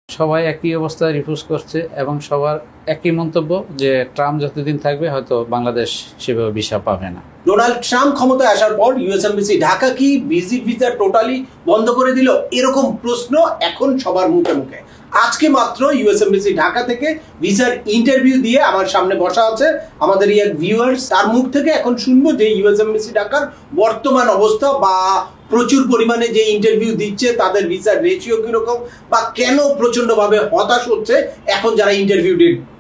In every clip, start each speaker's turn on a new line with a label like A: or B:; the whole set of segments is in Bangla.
A: সবাই একই অবস্থায় রিফিউজ করছে এবং সবার একই মন্তব্য যে ট্রাম্প যতদিন থাকবে হয়তো বাংলাদেশ সেভাবে ভিসা পাবে না।
B: ডোনাল্ড ট্রাম্প ক্ষমতায় আসার পর ইউএস এমবাসি ঢাকা কি ভিজিট ভিসা টোটালি বন্ধ করে দিল, এরকম প্রশ্ন এখন সবার মুখে মুখে। আজকে মাত্র ইউএস এমবাসি ঢাকা থেকে ভিসার ইন্টারভিউ দিয়ে আমার সামনে বসা আছে আমাদের এক ভিউয়ার্স, তার মুখ থেকে এখন শুনবো যে ইউএস এমবাসি ঢাকার বর্তমান অবস্থা বা প্রচুর পরিমাণে যে ইন্টারভিউ দিচ্ছে তাদের ভিসার রেশিও কিরকম বা কেন প্রচন্ড ভাবে হতাশ হচ্ছে এখন যারা ইন্টারভিউ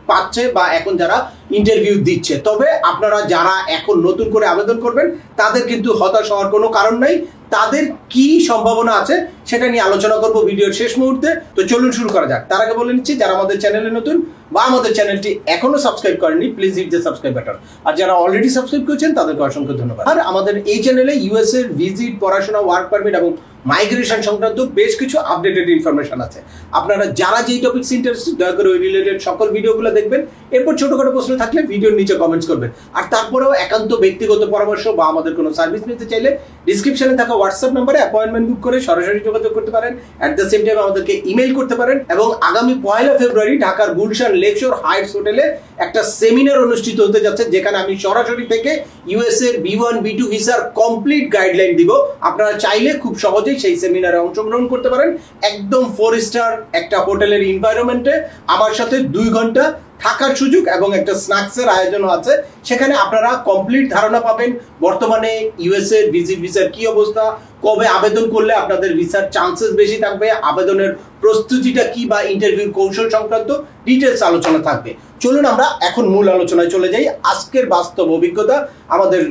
B: পাচ্ছে বা এখন যারা ইন্টারভিউ দিচ্ছে। তবে আপনারা যারা এখন নতুন করে আবেদন করবেন তাদের কিন্তু হতাশ হওয়ার কোনো কারণ নাই, তাদের কি সম্ভাবনা আছে সেটা নিয়ে আলোচনা করব ভিডিওর শেষ মুহূর্তে। তো চলুন শুরু করা যাক। তার আগে বলে নিচ্ছি, যারা আমাদের চ্যানেলে নতুন বা আমাদের চ্যানেলটি এখনো সাবস্ক্রাইব করেনি please hit the subscribe button, আর যারা অলরেডি সাবস্ক্রাইব করেছেন তাদেরকে অসংখ্য ধন্যবাদ। আর আমাদের এই চ্যানেলে ইউএস এর ভিজিট, পড়াশোনা, ওয়ার্ক পারমিট এবং মাইগ্রেশন সংক্রান্ত বেশ কিছু আপডেটেড ইনফরমেশন আছে। আপনারা যারা যেই টপিকস ইন্টারেস্টেড দয়া করে ওই রিলেটেড সকল ভিডিওগুলো দেখবেন। এরপর ছোটখাটো প্রশ্ন থাকলে ভিডিওর নিচে কমেন্টস করবেন। আর তারপরেও একান্ত ব্যক্তিগত পরামর্শ বা আমাদের কোনো সার্ভিস নিতে চাইলে ডিসক্রিপশনে থাকা হোয়াটসঅ্যাপ নম্বরে অ্যাপয়েন্টমেন্ট বুক করে সরাসরি যোগাযোগ করতে পারেন। অ্যাট দ্য সেম টাইম আমাদেরকে ইমেল করতে পারেন। এবং আগামী 1 ফেব্রুয়ারি ঢাকার গুলশান লেকশোর হাইটস হোটেলে একটা সেমিনার অনুষ্ঠিত হতে যাচ্ছে, যেখানে আমি সরাসরি থেকে ইউএস এর B1 B2 ভিসার কমপ্লিট গাইডলাইন দিব। আপনারা চাইলে খুব সহজেই সেই সেমিনারে অংশগ্রহণ করতে পারেন। একদম 4 স্টার একটা হোটেলের এনভায়রনমেন্টে আমার সাথে 2 ঘন্টা থাকার সুযোগ এবং একটা স্ন্যাক্সের আয়োজনও আছে। সেখানে আপনারা কমপ্লিট ধারণা পাবেন বর্তমানে ইউএস এর ভিজিট ভিসার কি অবস্থা, কবে আবেদন করলে আপনাদের ভিসার চান্সেস বেশি থাকবে, আবেদনের প্রস্তুতিটা কি বা ইন্টারভিউ কৌশল সংক্রান্ত ডিটেলস আলোচনা থাকবে। চলুন আমরা এখন মূল আলোচনায় চলে যাই। আজকের বাস্তব অভিজ্ঞতা আমাদের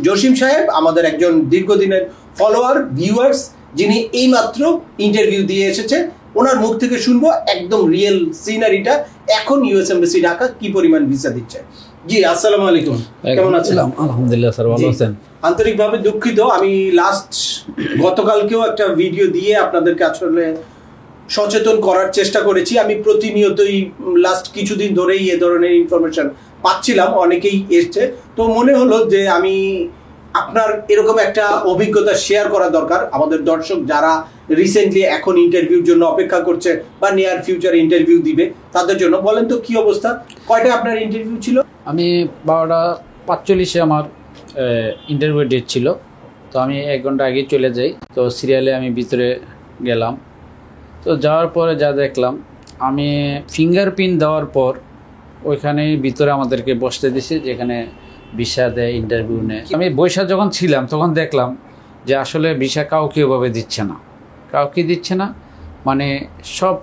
B: জসিম সাহেব, আমাদের একজন দীর্ঘদিনের ফলোয়ার ভিউয়ার্স, যিনি এইমাত্র ইন্টারভিউ দিয়ে এসেছে, ওনার মুখ থেকে শুনবো একদম রিয়েল সিনারিটা এখন ইউএস এমবাসি ঢাকা কি পরিমাণ ভিসা দিচ্ছে। জি আসসালামু আলাইকুম, কেমন আছেন?
A: আলহামদুলিল্লাহ স্যার, ভালো আছেন?
B: আন্তরিকভাবে দুঃখিত, আমি গতকালকেও একটা ভিডিও দিয়ে আপনাদেরকে আসলে সচেতন করার চেষ্টা করেছি। আমি প্রতিনিয়তই লাস্ট কিছুদিন ধরেই এ ধরনের ইনফরমেশন পাচ্ছিলাম, অনেকেই এসছে, তো মনে হলো যে আমি আপনার এরকম একটা অভিজ্ঞতা শেয়ার করা দরকার। আমাদের দর্শক যারা রিসেন্টলি এখন ইন্টারভিউর জন্য অপেক্ষা করছে বা নিয়ার ফিউচার ইন্টারভিউ দিবে তাদের জন্য বলেন তো কি অবস্থা, কয়টা আপনার ইন্টারভিউ ছিল?
A: আমি 12:45 আমার ইন্টারভিউ ডেট ছিল, তো আমি 1 ঘন্টা আগে চলে যাই। তো সিরিয়ালে আমি ভিতরে গেলাম, তো যাওয়ার পরে যা দেখলাম, আমি ফিঙ্গারপ্রিন্ট দেওয়ার পর ওইখানেই ভিতরে আমাদেরকে বসতে দিছে, যেখানে ভিসা দেয়, ইন্টারভিউ নেয়। আমি বৈশা যখন ছিলাম তখন দেখলাম যে আসলে ভিসা কাউকে ওভাবে দিচ্ছে না, মানে সব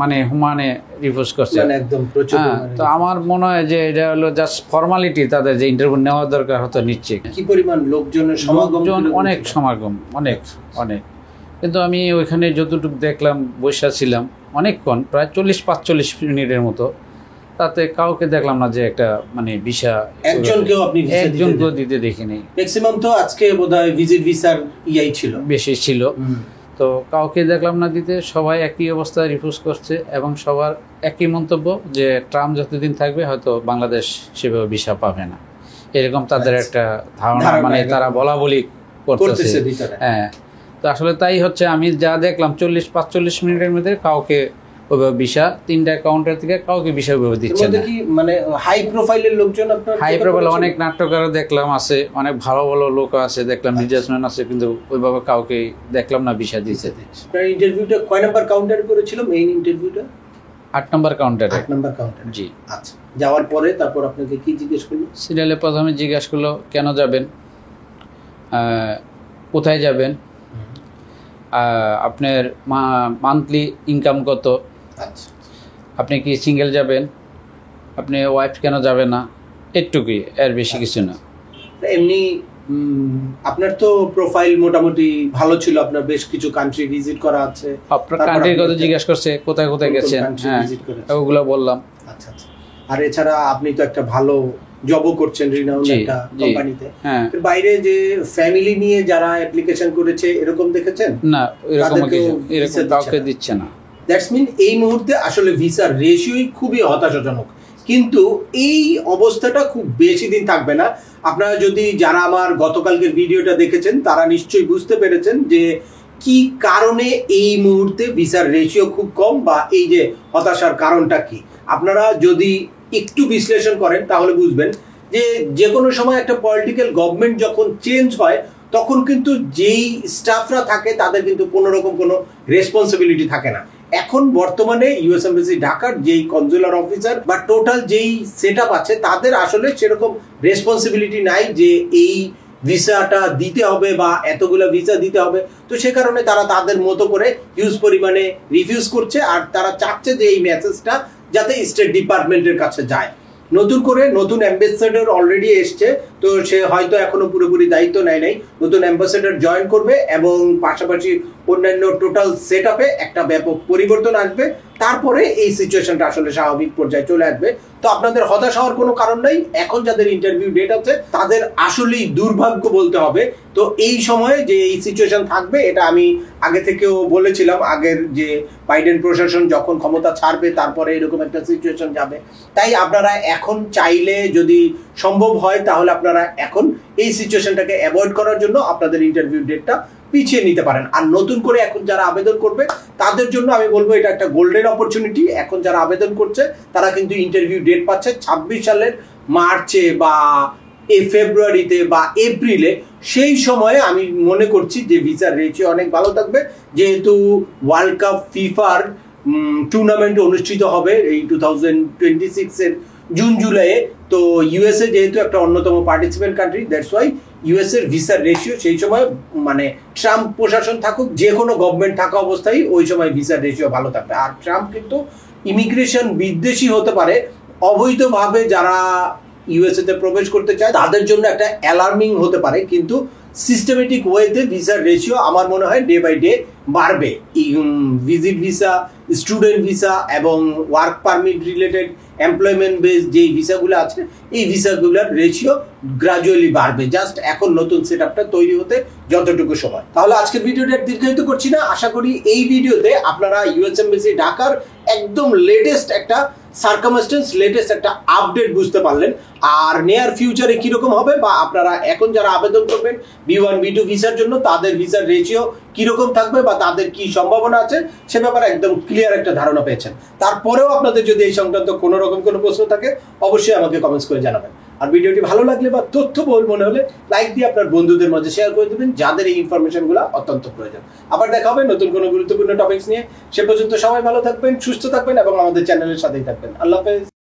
A: মানে রিফিউজ করছে
B: একদম।
A: তো আমার মনে হয় যে এটা হলো জাস্ট ফর্মালিটি, তাদের যে ইন্টারভিউ নেওয়া দরকার হতো নিচ্ছে।
B: কি পরিমাণ লোকজনের সমাগম,
A: অনেক সমাগম, অনেক। কিন্তু আমি ওইখানে যতটুকু দেখলাম, বৈশা ছিলাম অনেকক্ষণ, প্রায় 40-45 মিনিটের মতো, তাতে কাউকে দেখলাম না যে একটা মানে ভিসা একজনকেও দিতে দেখিনি।
B: ম্যাক্সিমাম তো আজকে বোধহয় ভিজিট ভিসার ছিল,
A: বেশি ছিল, তো কাউকে দেখলাম না দিতে। সবাই একই অবস্থায় রিফিউজ করছে এবং সবার একই মন্তব্য যে ট্রাম্প যতদিন থাকবে হয়তো বাংলাদেশ সেভাবে ভিসা পাবে না, এরকম তাদের একটা ধারণা, মানে তারা বলা বলি করতেছে। হ্যাঁ, তো আসলে তাই হচ্ছে। আমি যা দেখলাম 40-45 মিনিটের মধ্যে কাউকে ওইভাবে ভিসা, 3টা কাউন্টার থেকে কাউকে ভিসা ওইভাবে দিচ্ছে না।
B: মানে হাই প্রোফাইলের লোকজন, আপনার
A: হাই প্রোফাইল অনেক নাট্যকার দেখলাম আছে, অনেক ভালো ভালো লোক আছে দেখলাম, বিজনেসম্যান আছে, কিন্তু ওইভাবে কাউকে দেখলাম না ভিসা দিচ্ছে।
B: আপনার ইন্টারভিউটা কয় নাম্বার কাউন্টারে করেছিল? মেইন ইন্টারভিউটা
A: 8 নম্বর কাউন্টারে।
B: 8 নম্বর কাউন্টারে,
A: জি।
B: আচ্ছা, যাওয়ার পরে তারপর আপনাকে কি জিজ্ঞেস করলো?
A: সিরিয়ালে প্রথমে জিজ্ঞেস করলো কেন যাবেন, কোথায় যাবেন, আপনার মান্থলি ইনকাম কত, আপনি কি সিঙ্গেল যাবেন, আপনি ওয়াইফ কেন যাবে না, এটুকুই, এর বেশি কিছু না।
B: এমনি আপনার তো প্রোফাইল মোটামুটি ভালো ছিল, আপনার বেশ কিছু কান্ট্রি ভিজিট করা আছে।
A: আপনার কান্ট্রির কথা জিজ্ঞেস করছে, কোথায় কোথায় গেছেন, হ্যাঁ ওগুলো বললাম।
B: আচ্ছা আচ্ছা। আর এছাড়া আপনি তো একটা ভালো জবও করছেন রিনাউন্ড একটা কোম্পানিতে, বাইরে যে ফ্যামিলি নিয়ে যারা অ্যাপ্লিকেশন করেছে এরকম দেখেছেন?
A: না, এরকম কাউকে দিচ্ছে না।
B: দ্যাটস মিন এই মুহূর্তে আসলে ভিসার রেশিওই খুবই হতাশাজনক, কিন্তু এই অবস্থাটা খুব বেশি দিন থাকবে না। আপনারা যদি যারা আমার গতকালকের ভিডিওটা দেখেছেন তারা নিশ্চয়ই বুঝতে পেরেছেন যে কি কারণে এই মুহূর্তে ভিসার রেশিও খুব কম, বা এই যে হতাশার কারণটা কি? আপনারা যদি একটু বিশ্লেষণ করেন তাহলে বুঝবেন যে কোনো সময় একটা পলিটিক্যাল গভর্নমেন্ট যখন চেঞ্জ হয় তখন কিন্তু যেই স্টাফরা থাকে তাদের কিন্তু কোনো রকম কোনো রেসপন্সিবিলিটি থাকে না। এখন বর্তমানে ইউএস এমবাসি ঢাকার যেই কনজুলার অফিসার বা টোটাল যেই সেট আপ আছে তাদের আসলে সেরকম রেসপন্সিবিলিটি নাই যে এই ভিসাটা দিতে হবে বা এতগুলো ভিসা দিতে হবে। তো সে কারণে তারা তাদের মতো করে হিউজ পরিমাণে রিফিউজ করছে, আর তারা চাচ্ছে যে এই মেসেজটা যাতে স্টেট ডিপার্টমেন্টের কাছে যায়। নতুন করে নতুন অ্যাম্বাসেডর অলরেডি এসছে, তো সে হয়তো এখনো পুরোপুরি দায়িত্ব নেয় নাই। নতুন অ্যাম্বাসেডর জয়েন করবে এবং পাশাপাশি অন্যান্য টোটাল সেট আপে একটা ব্যাপক পরিবর্তন আসবে। তারপরে এই সিচুয়েশনটা আসলে স্বাভাবিক পর্যায়ে চলে আসবে। তো আপনাদের হতাশ হওয়ার কোনো কারণ নাই। এখন যাদের ইন্টারভিউ ডেট আছে তাদের আসলেই দুর্ভাগ্য বলতে হবে। তো এই সময়ে যে এই সিচুয়েশন থাকবে এটা আমি আগে থেকেও বলেছিলাম, আগের যে বাইডেন প্রশাসন যখন ক্ষমতা ছাড়বে তারপরে এরকম একটা সিচুয়েশন যাবে। তাই আপনারা এখন চাইলে যদি সম্ভব হয় তাহলে আপনারা এখন এই সিচুয়েশনটাকে অ্যাভয়েড করার জন্য আপনাদের ইন্টারভিউ ডেটটা পিছিয়ে নিতে পারেন। আর নতুন করে এখন যারা আবেদন করবে তাদের জন্য আমি বলবো এটা একটা গোল্ডেন অপরচুনিটি। এখন যারা আবেদন করছে তারা কিন্তু ইন্টারভিউ ডেট পাচ্ছে 26 সালের মার্চে বা ফেব্রুয়ারিতে বা এপ্রিলে। সেই সময়ে আমি মনে করছি যে ভিসার রেশিও অনেক ভালো থাকবে, যেহেতু ওয়ার্ল্ড কাপ ফিফার টুর্নামেন্ট অনুষ্ঠিত হবে এই 2026 এর জুন জুলাইয়ে। তো ইউএসএ যেহেতু একটা অন্যতম participant country, that's why US এর ভিসার রেশিও সেই সময় মানে ট্রাম্প প্রশাসন থাকুক, যে কোনো গভর্নমেন্ট থাকা অবস্থায় ওই সময় ভিসার রেশিও ভালো থাকবে। আর ট্রাম্প কিন্তু ইমিগ্রেশন বিদ্বেষী হতে পারে, অবৈধভাবে যারা ইউএসএ তে প্রবেশ করতে চায় তাদের জন্য একটা অ্যালার্মিং হতে পারে, কিন্তু সিস্টেমেটিক ওয়েতে ভিসার রেশিও আমার মনে হয় ডে বাই ডে বাড়বে। ভিজিট ভিসা, স্টুডেন্ট ভিসা এবং work permit related employment base যেই ভিসাগুলো আছে এই ভিসাগুলোর রেশিও গ্রাজুয়ালি বাড়বে। জাস্ট এখন নতুন সেট আপটা তৈরি হতে যতটুকু সময়। তাহলে আজকের ভিডিওটা দীর্ঘায়িত করছি না। আশা করি এই ভিডিওতে আপনারা ইউএস এমবাসি ঢাকার একদম লেটেস্ট একটা সার্কামস্টেন্স, লেটেস্ট একটা আপডেট বুঝতে পারলেন। আর নিয়ার ফিউচারে কিরকম হবে বা আপনারা এখন যারা আবেদন করবেন B1 B2 ভিসার জন্য তাদের ভিসার রেশিও কিরকম থাকবে বা তাদের কি সম্ভাবনা আছে সে ব্যাপারে একদম ক্লিয়ার একটা ধারণা পেয়েছেন। তারপরেও আপনাদের যদি এই সংক্রান্ত কোনো রকম কোনো প্রশ্ন থাকে অবশ্যই আমাকে কমেন্টস করে জানাবেন। আর ভিডিওটি ভালো লাগলে বা তথ্যবহুল মনে হলে লাইক দিয়ে আপনার বন্ধুদের মাঝে শেয়ার করে দেবেন যাদের এই ইনফরমেশনগুলো অত্যন্ত প্রয়োজন। আবার দেখা হবে নতুন কোনো গুরুত্বপূর্ণ টপিকস নিয়ে। সে পর্যন্ত সবাই ভালো থাকবেন, সুস্থ থাকবেন এবং আমাদের চ্যানেলের সাথেই থাকবেন। আল্লাহ হাফেজ।